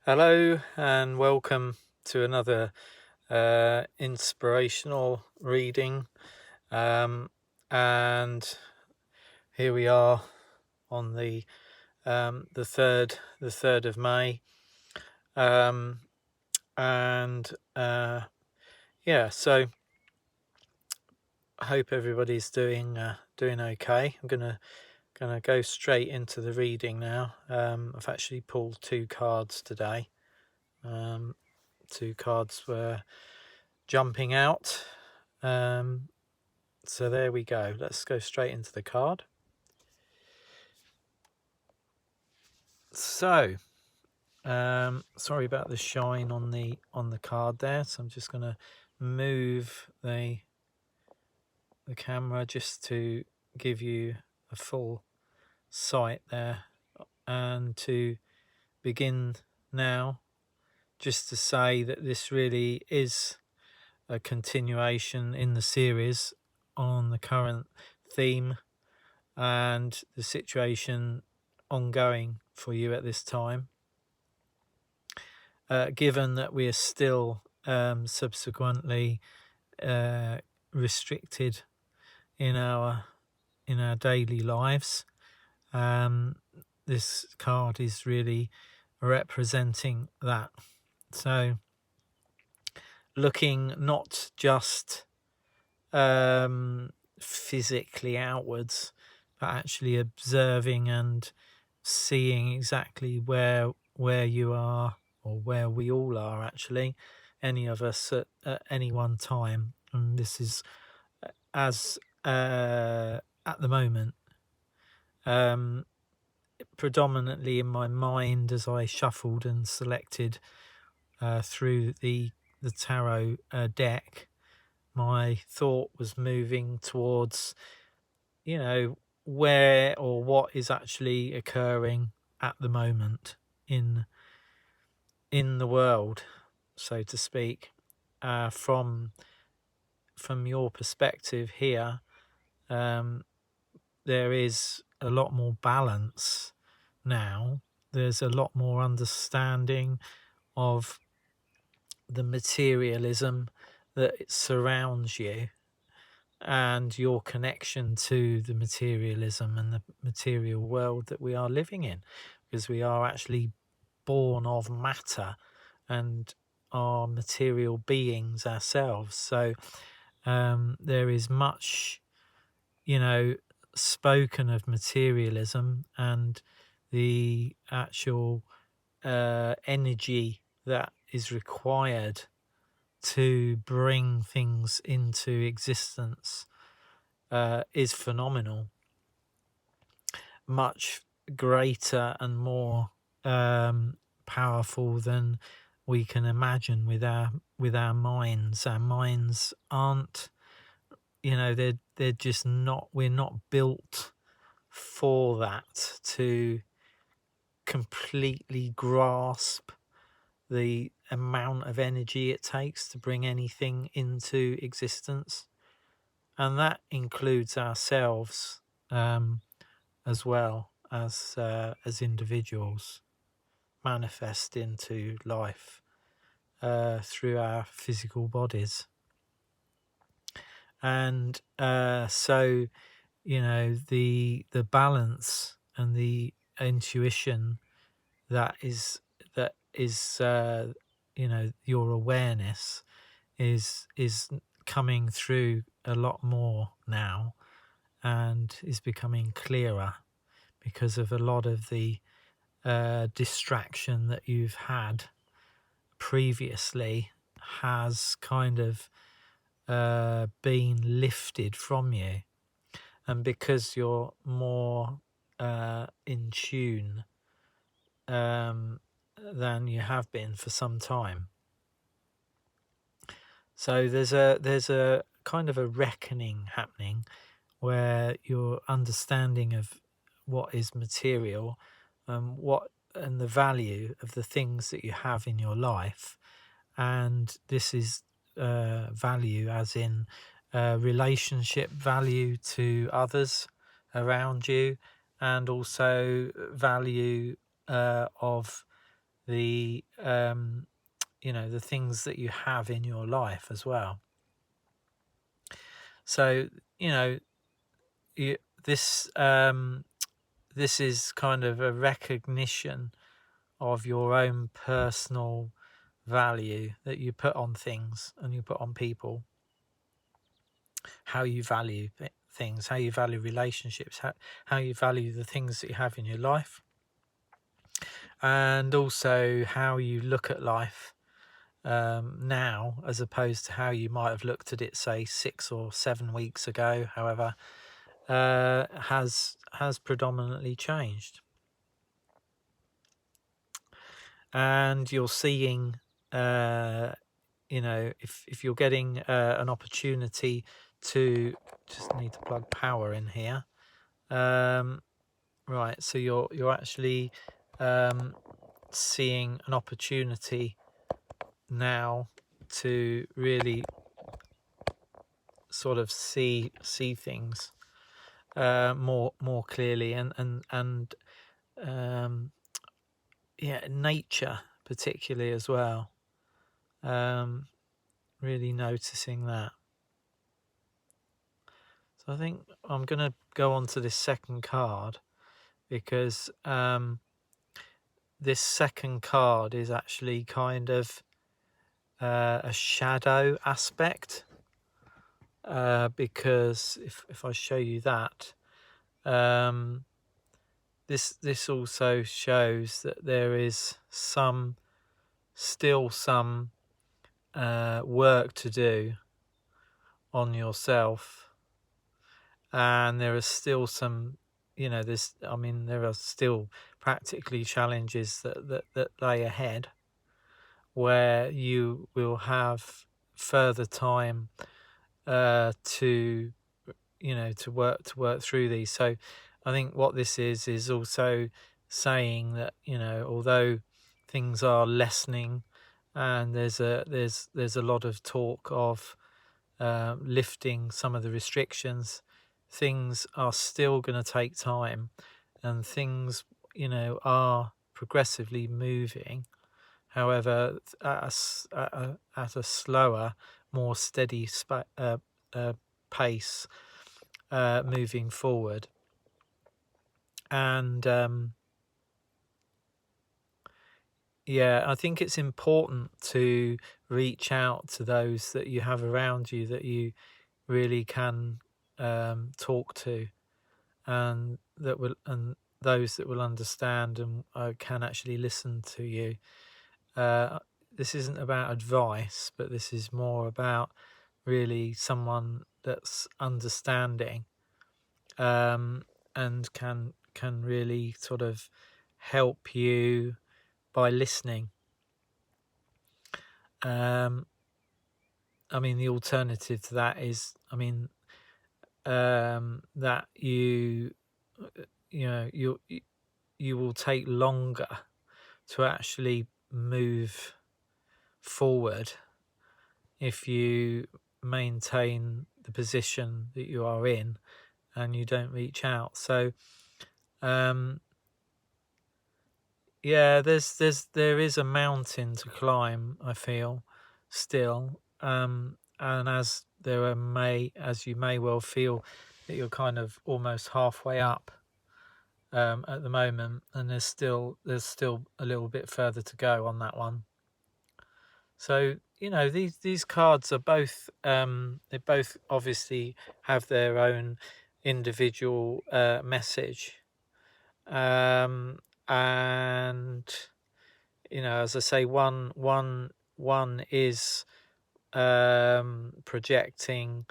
Hello and welcome to another inspirational reading. And here we are on the third of May. So I hope everybody's doing okay. I'm gonna go straight into the reading now. I've actually pulled two cards today. Two cards were jumping out. So there we go. Let's go straight into the card. So, sorry about the shine on the card there. So I'm just going to move the camera just to give you a full sight there, and to begin now, just to say that this really is a continuation in the series on the current theme and the situation ongoing for you at this time, given that we are still subsequently restricted in our daily lives. This card is really representing that. So looking not just physically outwards, but actually observing and seeing exactly where you are, or where we all are, actually, any of us at any one time. And this is as at the moment predominantly in my mind, as I shuffled and selected through the tarot deck. My thought was moving towards, where or what is actually occurring at the moment in the world, so to speak. From your perspective here, there is a lot more balance now. There's a lot more understanding of the materialism that surrounds you, and your connection to the materialism and the material world that we are living in, because we are actually born of matter and are material beings ourselves. So there is much, spoken of materialism and the actual energy that is required to bring things into existence is phenomenal, much greater and more powerful than we can imagine with our minds. Our minds aren't, they're just not, we're not built for that, to completely grasp the amount of energy it takes to bring anything into existence. And that includes ourselves as well as individuals, manifest into life through our physical bodies. And so, the balance and the intuition that is your awareness is coming through a lot more now, and is becoming clearer, because of a lot of the distraction that you've had previously has kind of been lifted from you. And because you're more in tune than you have been for some time. So there's a kind of a reckoning happening, where your understanding of what is material, and the value of the things that you have in your life, and this is value as in relationship value to others around you, and also value of the the things that you have in your life as well. So you, this this is kind of a recognition of your own personal value that you put on things and you put on people, how you value things, how you value relationships, how you value the things that you have in your life, and also how you look at life now as opposed to how you might have looked at it, say 6 or 7 weeks ago, however, has predominantly changed. And you're seeing if you're getting an opportunity to, just need to plug power in here, right, so you're actually seeing an opportunity now to really sort of see things more clearly, and nature particularly as well, really noticing that. So I think I'm going to go on to this second card, because this second card is actually kind of a shadow aspect, because if I show you that, this also shows that there is still some work to do on yourself, and there are still some, there are still practically challenges that lay ahead, where you will have further time to work through these. So I think what this is also saying that, although things are lessening, and there's a lot of talk of lifting some of the restrictions, things are still going to take time, and things are progressively moving, however at a slower, more steady pace, moving forward. And I think it's important to reach out to those that you have around you that you really can talk to, and those that will understand and can actually listen to you. This isn't about advice, but this is more about really someone that's understanding, and can really sort of help you by listening. The alternative to that is, that you will take longer to actually move forward if you maintain the position that you are in and you don't reach out. So there is a mountain to climb, I feel, still, and as you may well feel that you're kind of almost halfway up at the moment, and there's still a little bit further to go on that one. So these cards are both they both obviously have their own individual message, and as I say, one is projecting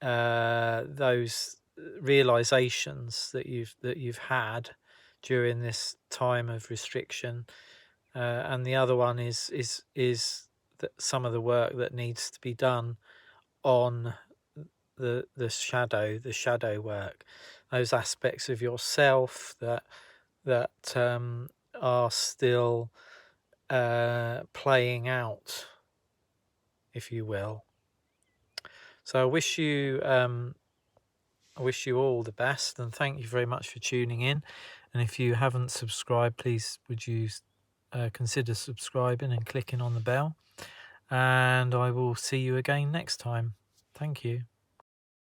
those realizations that you've had during this time of restriction, and the other one is that some of the work that needs to be done on the shadow work, those aspects of yourself that are still playing out, if you will. So I wish you all the best, and thank you very much for tuning in. And if you haven't subscribed, please would you consider subscribing and clicking on the bell, and I will see you again next time. Thank you.